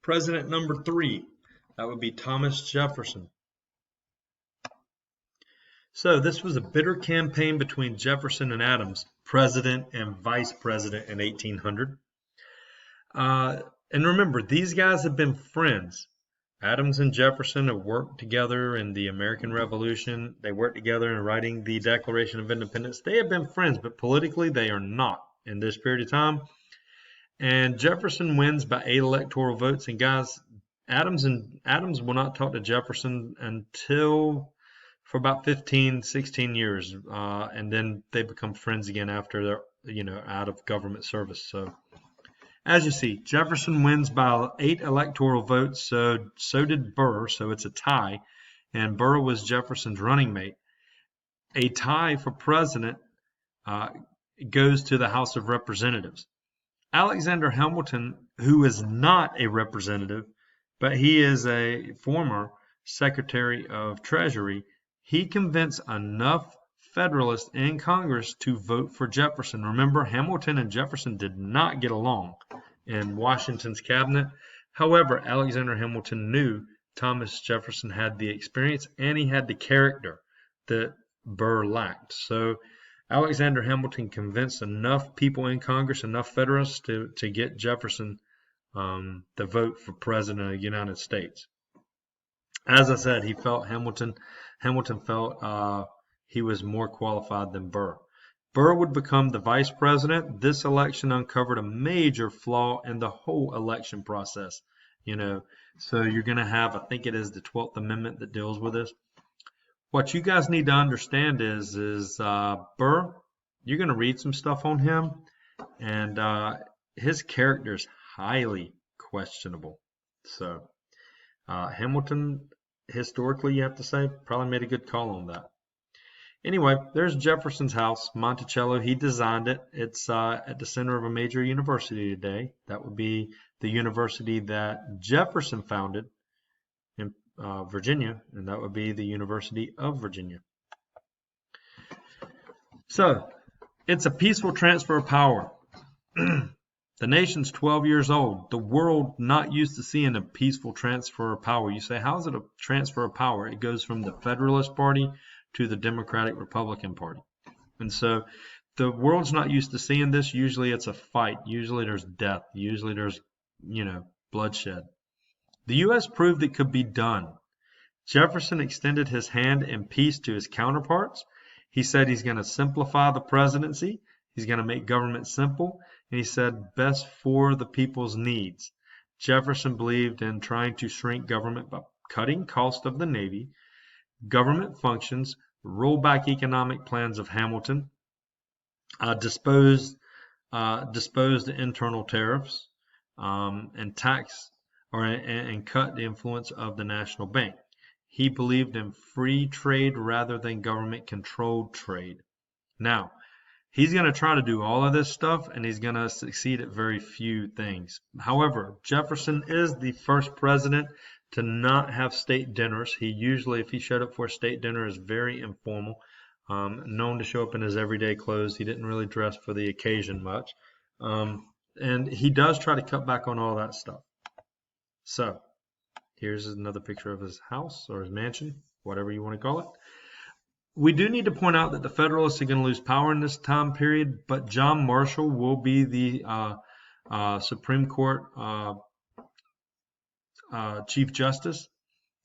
President number 3, that would be Thomas Jefferson. So this was a bitter campaign between Jefferson and Adams, president and vice president in 1800. And remember, these guys have been friends. Adams and Jefferson have worked together in the American Revolution. They worked together in writing the Declaration of Independence. They have been friends, but politically they are not in this period of time. And Jefferson wins by 8 electoral votes. And guys, Adams will not talk to Jefferson until for about 15, 16 years. And then they become friends again after they're, out of government service. So as you see, Jefferson wins by 8 electoral votes. So did Burr. So it's a tie. And Burr was Jefferson's running mate. A tie for president goes to the House of Representatives. Alexander Hamilton, who is not a representative, but he is a former Secretary of Treasury, he convinced enough Federalists in Congress to vote for Jefferson. Remember, Hamilton and Jefferson did not get along in Washington's cabinet. However, Alexander Hamilton knew Thomas Jefferson had the experience and he had the character that Burr lacked. So Alexander Hamilton convinced enough people in Congress, enough Federalists to get Jefferson the vote for President of the United States. As I said, Hamilton felt he was more qualified than Burr. Burr would become the vice president. This election uncovered a major flaw in the whole election process. So you're going to have, I think it is the 12th Amendment that deals with this. What you guys need to understand is Burr, you're going to read some stuff on him, and his character is highly questionable. So Hamilton, historically, you have to say, probably made a good call on that. Anyway, there's Jefferson's house, Monticello. He designed it. It's at the center of a major university today. That would be the university that Jefferson founded in Virginia, and that would be the University of Virginia. So, it's a peaceful transfer of power. The nation's 12 years old. The world not used to seeing a peaceful transfer of power. You say, how is it a transfer of power? It goes from the Federalist Party to the Democratic Republican Party. And so the world's not used to seeing this. Usually it's a fight. Usually there's death. Usually there's, bloodshed. The U.S. proved it could be done. Jefferson extended his hand in peace to his counterparts. He said he's going to simplify the presidency. He's going to make government simple. And he said best for the people's needs. Jefferson believed in trying to shrink government by cutting cost of the Navy, government functions, roll back economic plans of Hamilton, disposed internal tariffs, and tax and cut the influence of the national bank. He believed in free trade rather than government-controlled trade. Now, he's going to try to do all of this stuff, and he's going to succeed at very few things. However, Jefferson is the first president to not have state dinners. He usually, if he showed up for a state dinner, is very informal, known to show up in his everyday clothes. He didn't really dress for the occasion much. And he does try to cut back on all that stuff. So, here's another picture of his house or his mansion, whatever you want to call it. We do need to point out that the Federalists are going to lose power in this time period, but John Marshall will be the Supreme Court Chief Justice,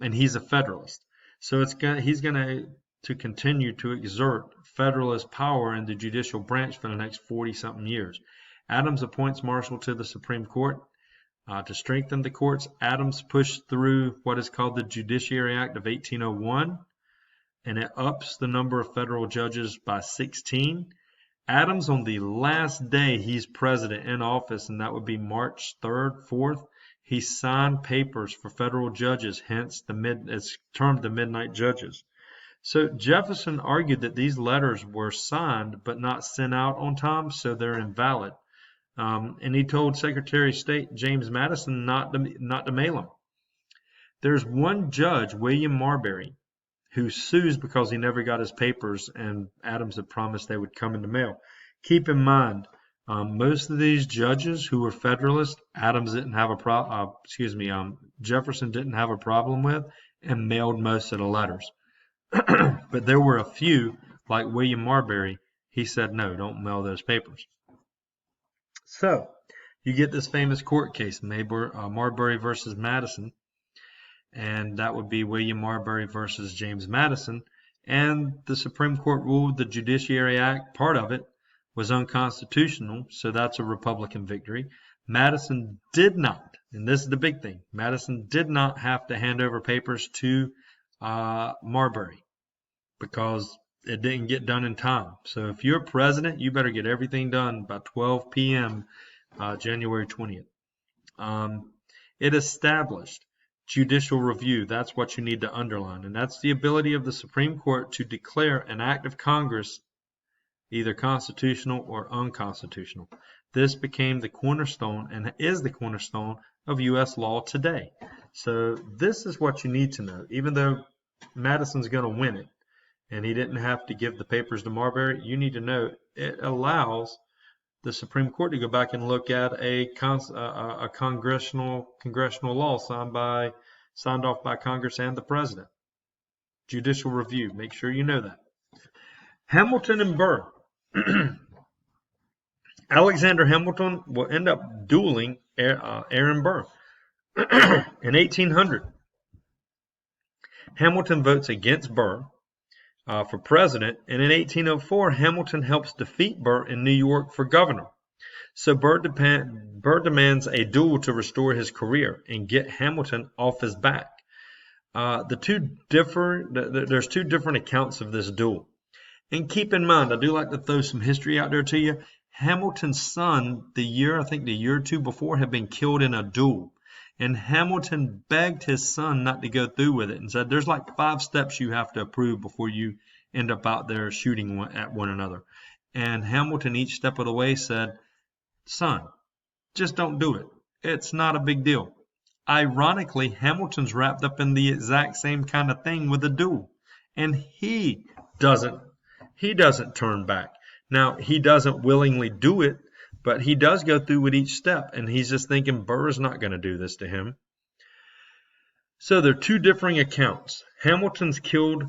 and he's a Federalist. So he's going to continue to exert Federalist power in the judicial branch for the next 40-something years. Adams appoints Marshall to the Supreme Court to strengthen the courts. Adams pushed through what is called the Judiciary Act of 1801, and it ups the number of federal judges by 16. Adams, on the last day he's president in office, and that would be March 3rd, 4th, he signed papers for federal judges, hence it's termed the Midnight Judges. So Jefferson argued that these letters were signed but not sent out on time, so they're invalid. And he told Secretary of State James Madison not to mail them. There's one judge, William Marbury, who sues because he never got his papers, and Adams had promised they would come in the mail. Keep in mind, Most of these judges who were Federalists, Jefferson didn't have a problem with, and mailed most of the letters. But there were a few, like William Marbury. He said, no, don't mail those papers. So you get this famous court case, Marbury versus Madison, and that would be William Marbury versus James Madison. And the Supreme Court ruled the Judiciary Act, part of it, was unconstitutional, so that's a Republican victory. Madison did not, and this is the big thing, Madison did not have to hand over papers to Marbury because it didn't get done in time. So if you're president, you better get everything done by 12 p.m. January 20th. It established judicial review. That's what you need to underline, and that's the ability of the Supreme Court to declare an act of Congress either constitutional or unconstitutional. This became the cornerstone and is the cornerstone of U.S. law today. So this is what you need to know. Even though Madison's going to win it and he didn't have to give the papers to Marbury, you need to know it allows the Supreme Court to go back and look at a congressional law signed off by Congress and the president. Judicial review. Make sure you know that. Hamilton and Burr. Alexander Hamilton will end up dueling Aaron Burr in 1800. Hamilton votes against Burr for president, and in 1804, Hamilton helps defeat Burr in New York for governor. So Burr demands a duel to restore his career and get Hamilton off his back. There's two different accounts of this duel. And keep in mind, I do like to throw some history out there to you. Hamilton's son, the year or two before, had been killed in a duel. And Hamilton begged his son not to go through with it and said, there's like 5 steps you have to approve before you end up out there shooting at one another. And Hamilton, each step of the way, said, son, just don't do it. It's not a big deal. Ironically, Hamilton's wrapped up in the exact same kind of thing with a duel. And he doesn't turn back. Now, he doesn't willingly do it, but he does go through with each step, and he's just thinking Burr's not going to do this to him. So there are two differing accounts. Hamilton's killed,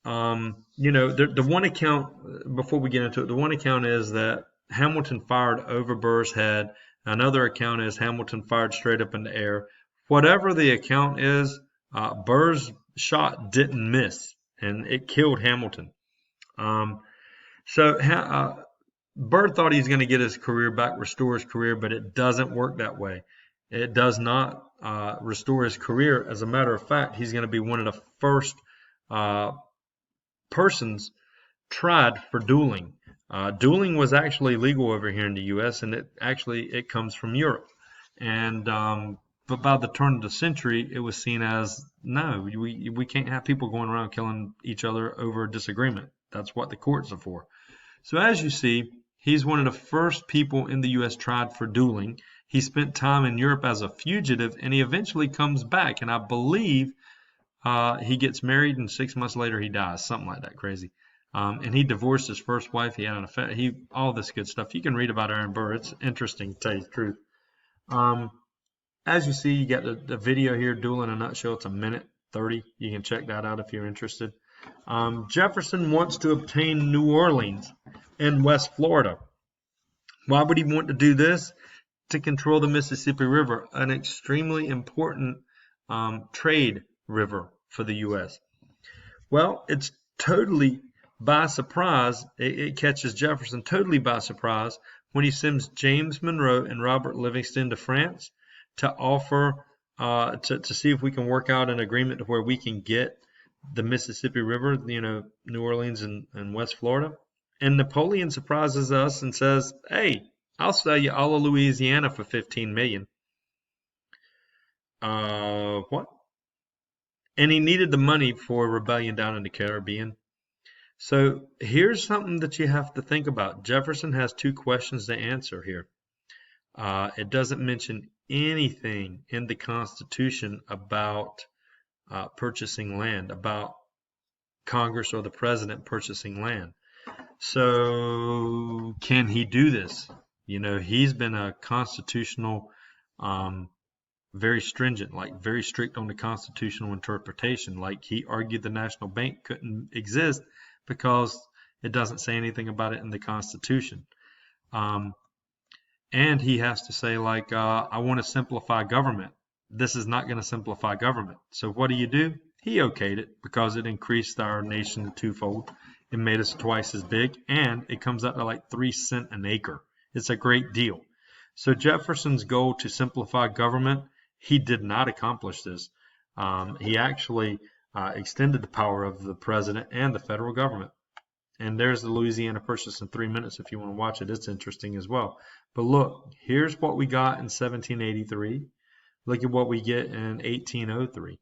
the one account, before we get into it, the one account is that Hamilton fired over Burr's head. Another account is Hamilton fired straight up in the air. Whatever the account is, Burr's shot didn't miss, and it killed Hamilton. Burr thought he was going to get his career back, restore his career, but it doesn't work that way. It does not restore his career. As a matter of fact, he's going to be one of the first persons tried for dueling. Dueling was actually legal over here in the U.S., and it comes from Europe. And but by the turn of the century, it was seen as, no, we can't have people going around killing each other over disagreement. That's what the courts are for. So as you see, he's one of the first people in the U.S. tried for dueling. He spent time in Europe as a fugitive, and he eventually comes back. And I believe he gets married, and 6 months later he dies, something like that, crazy. And he divorced his first wife. He had an affair. All this good stuff. You can read about Aaron Burr. It's interesting, to tell you the truth. As you see, you got the video here, Duel in a Nutshell. It's 1:30. You can check that out if you're interested. Jefferson wants to obtain New Orleans in West Florida. Why would he want to do this? To control the Mississippi River, an extremely important trade river for the U.S. Well, it's totally by surprise. It catches Jefferson totally by surprise when he sends James Monroe and Robert Livingston to France to offer to see if we can work out an agreement to where we can get the Mississippi River, New Orleans and West Florida. And Napoleon surprises us and says, hey, I'll sell you all of Louisiana for $15 million. What? And he needed the money for a rebellion down in the Caribbean. So here's something that you have to think about. Jefferson has 2 questions to answer here. It doesn't mention anything in the Constitution about purchasing land, about Congress or the president purchasing land. So can he do this? You know, he's been a constitutional, very stringent, like very strict on the constitutional interpretation. Like he argued the national bank couldn't exist because it doesn't say anything about it in the Constitution. And he has to say, like, I want to simplify government. This is not going to simplify government. So what do? He okayed it because it increased our nation twofold. It made us twice as big, and it comes out to like 3 cents an acre. It's a great deal. So Jefferson's goal to simplify government, he did not accomplish this. He actually extended the power of the president and the federal government. And there's the Louisiana Purchase in 3 minutes if you want to watch it. It's interesting as well. But look, here's what we got in 1783. Look at what we get in 1803.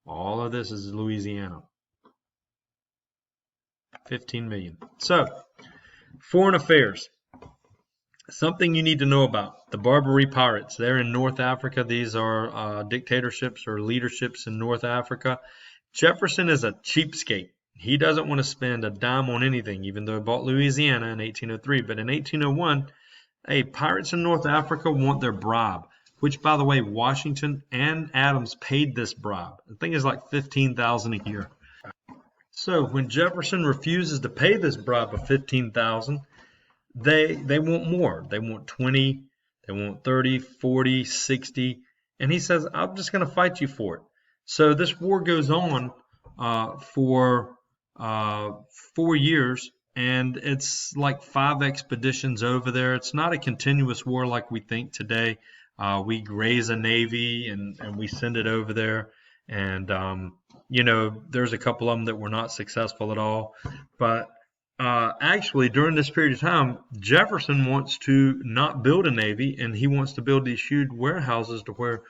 All of this is Louisiana. 15 million. So, foreign affairs. Something you need to know about. The Barbary Pirates. They're in North Africa. These are dictatorships or leaderships in North Africa. Jefferson is a cheapskate. He doesn't want to spend a dime on anything, even though he bought Louisiana in 1803. But in 1801, pirates in North Africa want their bribe, which, by the way, Washington and Adams paid this bribe. I think it's like $15,000 a year. So when Jefferson refuses to pay this bribe of $15,000, they want more. They want 20, they want 30, 40, 60, and he says, I'm just going to fight you for it. So this war goes on for 4 years, and it's like 5 expeditions over there. It's not a continuous war like we think today. We raise a navy and we send it over there, and you know, there's a couple of them that were not successful at all. But actually, during this period of time, Jefferson wants to not build a navy, and he wants to build these huge warehouses to where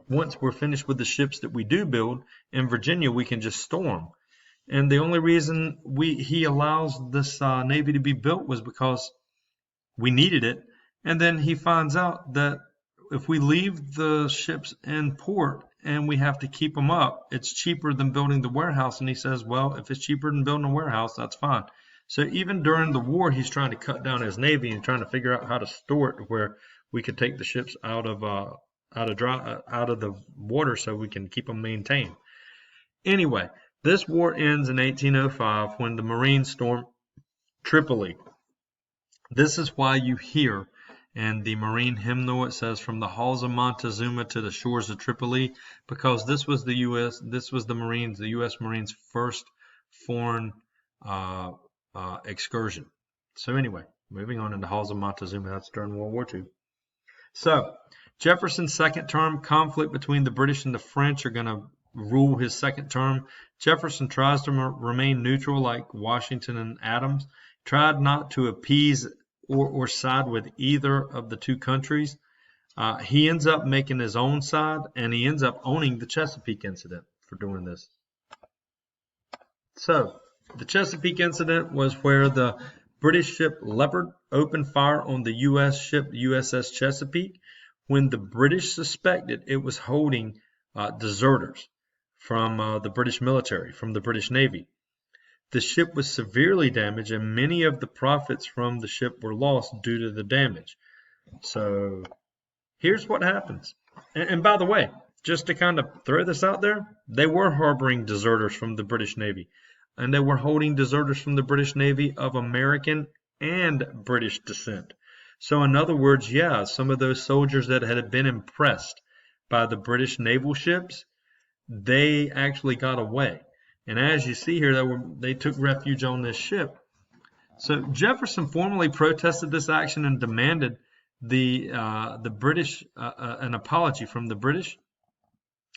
once we're finished with the ships that we do build in Virginia, we can just store them. And the only reason he allows this navy to be built was because we needed it. And then he finds out that if we leave the ships in port and we have to keep them up, it's cheaper than building the warehouse. And he says, well, if it's cheaper than building a warehouse, that's fine. So even during the war, he's trying to cut down his navy and trying to figure out how to store it where we could take the ships out of the water so we can keep them maintained. Anyway, this war ends in 1805 when the Marines storm Tripoli. This is why you hear in the Marine hymnal it says, "From the halls of Montezuma to the shores of Tripoli," because this was the U.S. Marines' first foreign excursion. So anyway, moving on into halls of Montezuma. That's during World War II. So Jefferson's second term, conflict between the British and the French are going to rule his second term. Jefferson tries to remain neutral like Washington and Adams, tried not to appease or side with either of the two countries. He ends up making his own side, and he ends up owning the Chesapeake incident for doing this. So the Chesapeake incident was where the British ship Leopard opened fire on the U.S. ship USS Chesapeake when the British suspected it was holding deserters from the British military, from the British Navy. The ship was severely damaged, and many of the profits from the ship were lost due to the damage. So here's what happens. And by the way, just to kind of throw this out there, they were harboring deserters from the British Navy. And they were holding deserters from the British Navy of American and British descent. So in other words, yeah, some of those soldiers that had been impressed by the British naval ships, they actually got away. And as you see here, they took refuge on this ship. So Jefferson formally protested this action and demanded the British an apology from the British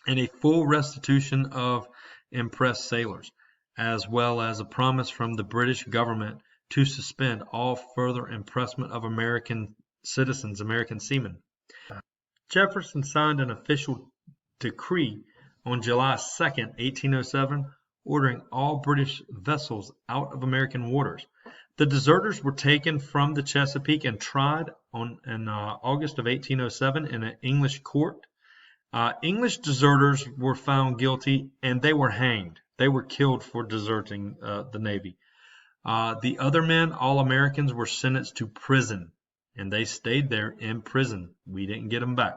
and a full restitution of impressed sailors, as well as a promise from the British government to suspend all further impressment of American citizens, American seamen. Jefferson signed an official decree on July 2nd, 1807, ordering all British vessels out of American waters. The deserters were taken from the Chesapeake and tried in August of 1807 in an English court. English deserters were found guilty and they were hanged. They were killed for deserting the Navy. The other men, all Americans, were sentenced to prison. and they stayed there in prison. We didn't get them back.